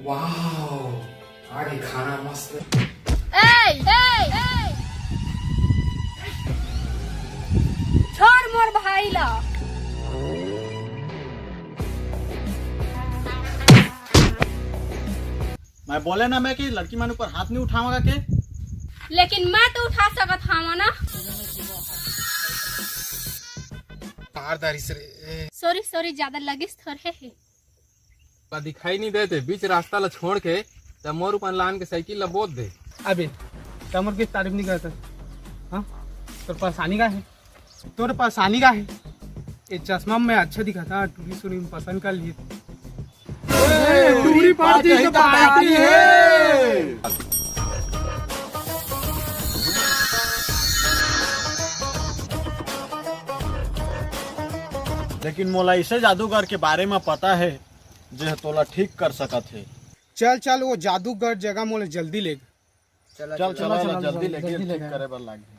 Wow, आगे खाना मस्त है। छोड़ मोर भाई ला। मैं बोले ना मैं कि लड़की मन ऊपर हाथ नहीं उठाऊंगा के। लेकिन मैं तो उठा सकत हूँ ना। सॉरी सॉरी, ज्यादा लगिस थोड़े है। दिखाई नहीं देते बीच रास्ता ला छोड़ के तब मोर ऊपर लान के साइकिल ला बोत दे। अबे कमर की तारीफ नहीं करता। हाँ, तोर परेशानी का है? तोर परेशानी का है? ये चश्मा में अच्छा दिखा था, टूरी सूरी में पसंद कर लिए। टूरी पार्टी से पार्टी है। लेकिन मोला इसे जादूगर के बारे में पता है जो तोला ठीक कर सकत है। चल चल, वो जादूगर जगह मोले जल्दी ले। चल जल्दी लेके ठीक करे बर लागे।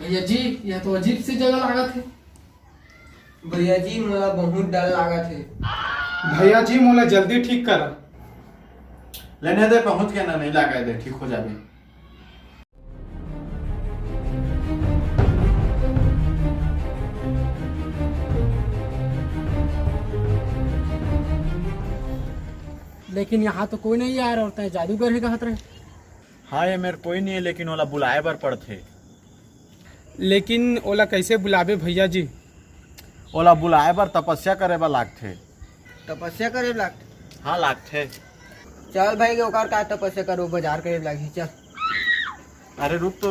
भैया जी, यह तो अजीब सी जगह लागत है। भैया जी मोला बहुत डर लागत है। भैया जी मोला जल्दी ठीक कर। लेने दे, पहुंच के ना नहीं लगा दे, ठीक हो जाबे। लेकिन यहाँ तो कोई नहीं आ रहा, और तय जादूगर ही कहत रहे। हाँ, ये मेरे कोई नहीं है, लेकिन ओला बुलाए बर पड़थे। लेकिन ओला कैसे बुलावे भैया जी? ओला बुलाए बर तपस्या करे बर लागथे। तपस्या करे लागत। हाँ लागथे। चल भाई के ओकार का तपस्या करो, बाजार करे लागी चल। अरे रुक तो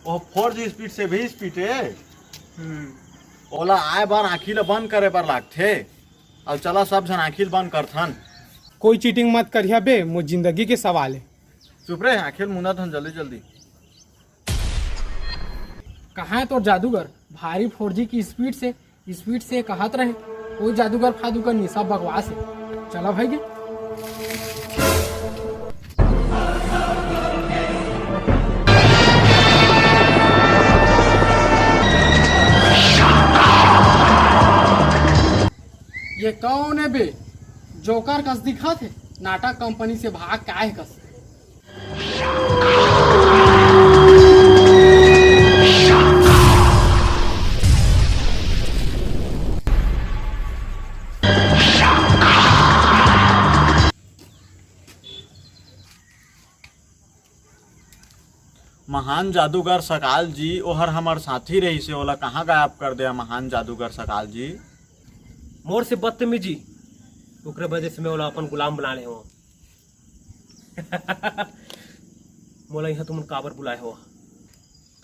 वो 4G स्पीड से भी स्पीड है। ओला आए बार आँखी ला बंद करे बर लागथे। अब चला सब जन आँखी बंद करथन। कोई चीटिंग मत करिया बे, मोर जिंदगी के सवाल है। चुप रहे, आँखी मुंदा थन जल्दी जल्दी। कहाँ है तो जादूगर? भारी 4G की स्पीड से कहत रहे। कोई जादूगर फादूगर नहीं, सब बकवास है। चला भाई के। ये कौन है बे? जोकर कस दिखा थे, नाटक कंपनी से भाग का है कस। महान जादूगर सकाल जी ओहर हमार साथी रही से, ओला कहाँ गायब कर दिया महान जादूगर सकाल जी? मोर से बदतमीजी ओकरे वजह से मैं ओला अपन गुलाम बना ले हो। मोला यहाँ तुम काबर बुलाए हो?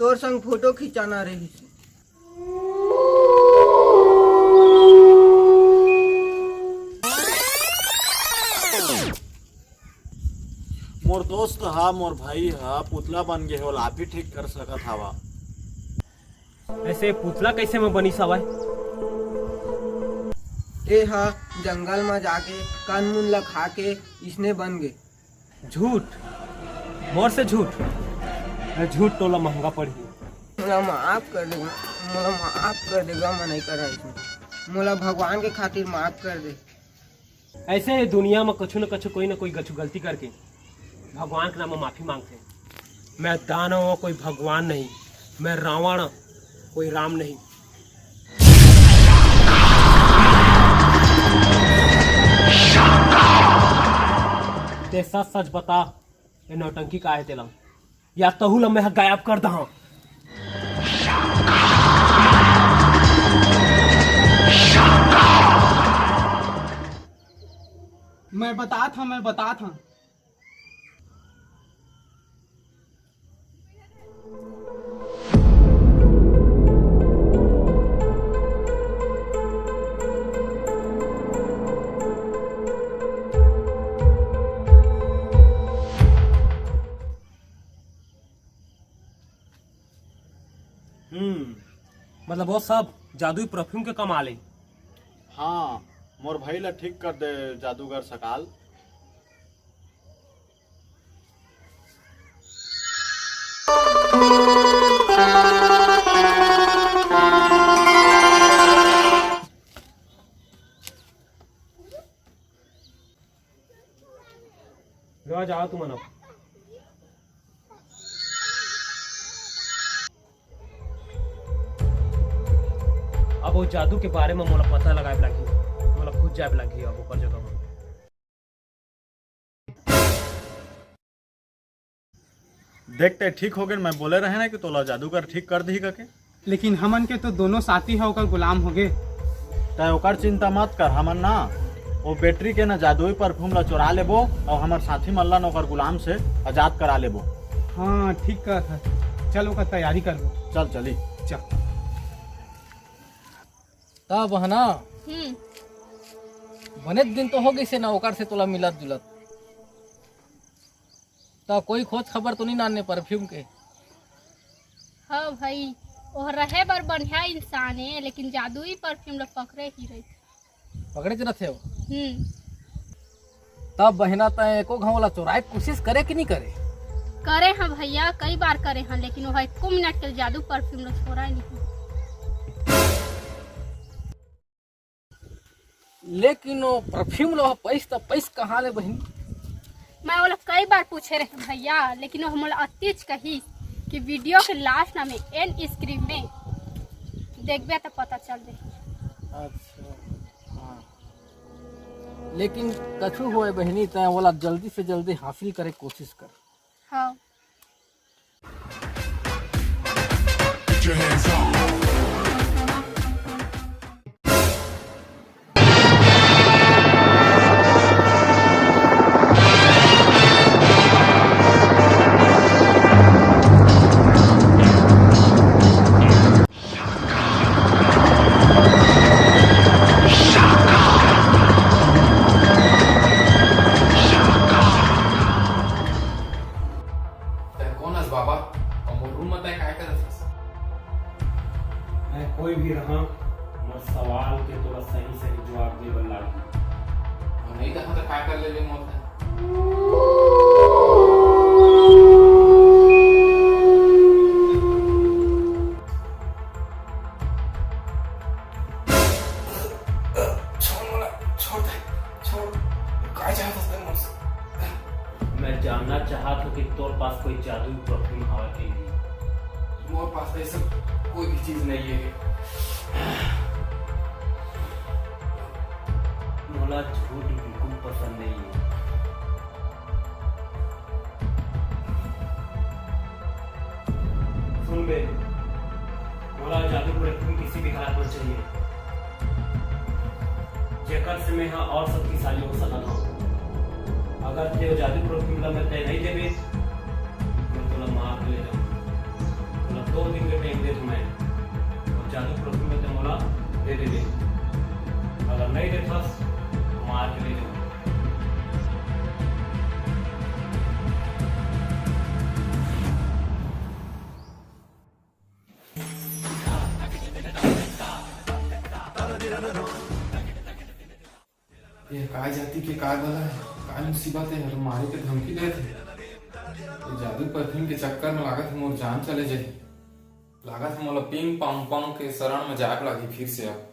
तोर संग फोटो खिंचाना रही से। मोर दोस्त हा, मोर भाई हा, पुतला बन गे हो, आप ही ठीक कर सकत हवा। ऐसे पुतला कैसे में बनी सवाई? ए हा जंगल में जाके कान मुन ला खा के इसने बन गए। झूठ, मोर से झूठ। झूठ तोला महंगा पड़ी। मोला माफ कर दे, मैं नहीं कर रहा इसमें। मोला भगवान के खातिर माफ कर दे। ऐसे दुनिया में कछु न कछु कोई न कोई गलती करके भगवान के नाम में माफी मांगते। मैं दानव हूँ, कोई भगवान नहीं। मैं रावण, कोई राम नहीं। ते सच सच बता, ये नौटंकी का है तेला, या तहु लम्बे गायब कर दहा। मैं बता था। मतलब वो सब जादुई परफ्यूम के कमा ले। हाँ मोर भाई ला ठीक कर दे जादूगर सकाल। लो जाओ तुम अब। अब वो जादू के बारे में मोला पता लगाए लगी, मोला खुद जाए लगी अब ऊपर जगह में। देखते ठीक हो गए, मैं बोले रहे ना कि तोला जादूगर ठीक कर दी के। लेकिन हमन के तो दोनों साथी है ओकर गुलाम हो गए। तय ओकर चिंता मत कर, हमन ना वो बैटरी के ना जादुई परफ्यूम ला चुरा लेबो और हमार साथी मल्ला ओकर गुलाम से आजाद करा लेबो। हाँ ठीक कहा था, चल ओकर तैयारी कर लो। चल चली। चल तब है ना हम्म। बने दिन तो हो गई से ना ओकर से तोला मिलत जुलत। तब कोई खोज खबर तो नहीं नाने परफ्यूम के? हाँ भाई, वो रहे बर बढ़िया इंसान है, लेकिन जादुई परफ्यूम लोग पकड़े ही रही। पकड़े च रथे हो। हम्म। तब बहना तय एको घाव ला चोराए के कोशिश करे कि नहीं करे? करे हैं भैया, कई बार करे हैं, लेकिन वो 1 मिनट के जादू परफ्यूम लोग छोड़ा ही नहीं। लेकिन वो परफ्यूम लो पैस कहाँ ले बहनी? मैं वो लोग कई बार पूछे रहे भैया, लेकिन वो हमारा अतीज कही कि वीडियो के लास्ट में एंड स्क्रीन में देखबे तो पता चल जाए। अच्छा हाँ, लेकिन कछु होए बहनी तय वाला जल्दी से जल्दी हासिल करे कोशिश कर। हाँ। बाबा और मोर रूम में तय काय करत हस? मैं कोई भी रहा मोर सवाल के तोरा सही सही जवाब देवल लागी। और नहीं तो हम तो काय कर ले मोर है। मैं जानना चाहत हूँ कि तोर पास कोई जादुई परफ्यूम हवा के लिए। मोर पास ऐसा कोई भी चीज नहीं है। मोला झूठ बिल्कुल पसंद नहीं है। सुन बे, मोला जादू परफ्यूम किसी भी हालत में चाहिए, जेकर से मैं और शक्तिशाली हो सकता हूँ। अगर ते जादू परफ्यूम ला मैं तय नहीं देबे, मैं तोला मार के ले जाऊँ। तोला 2 दिन के टाइम दे दूँ मैं, और जादू परफ्यूम में ते मोला दे देबे। अगर नहीं देथस तो मार के ले जाऊँ। ये काय जाति के काय वाला है, काय मुसीबत है, मारे के धमकी दे थे। ये जादू परफ्यूम के चक्कर में लागत है मोर जान चले जाए। लागत है मोला पिंग पोंग के शरण में जाए लगी फिर से अब।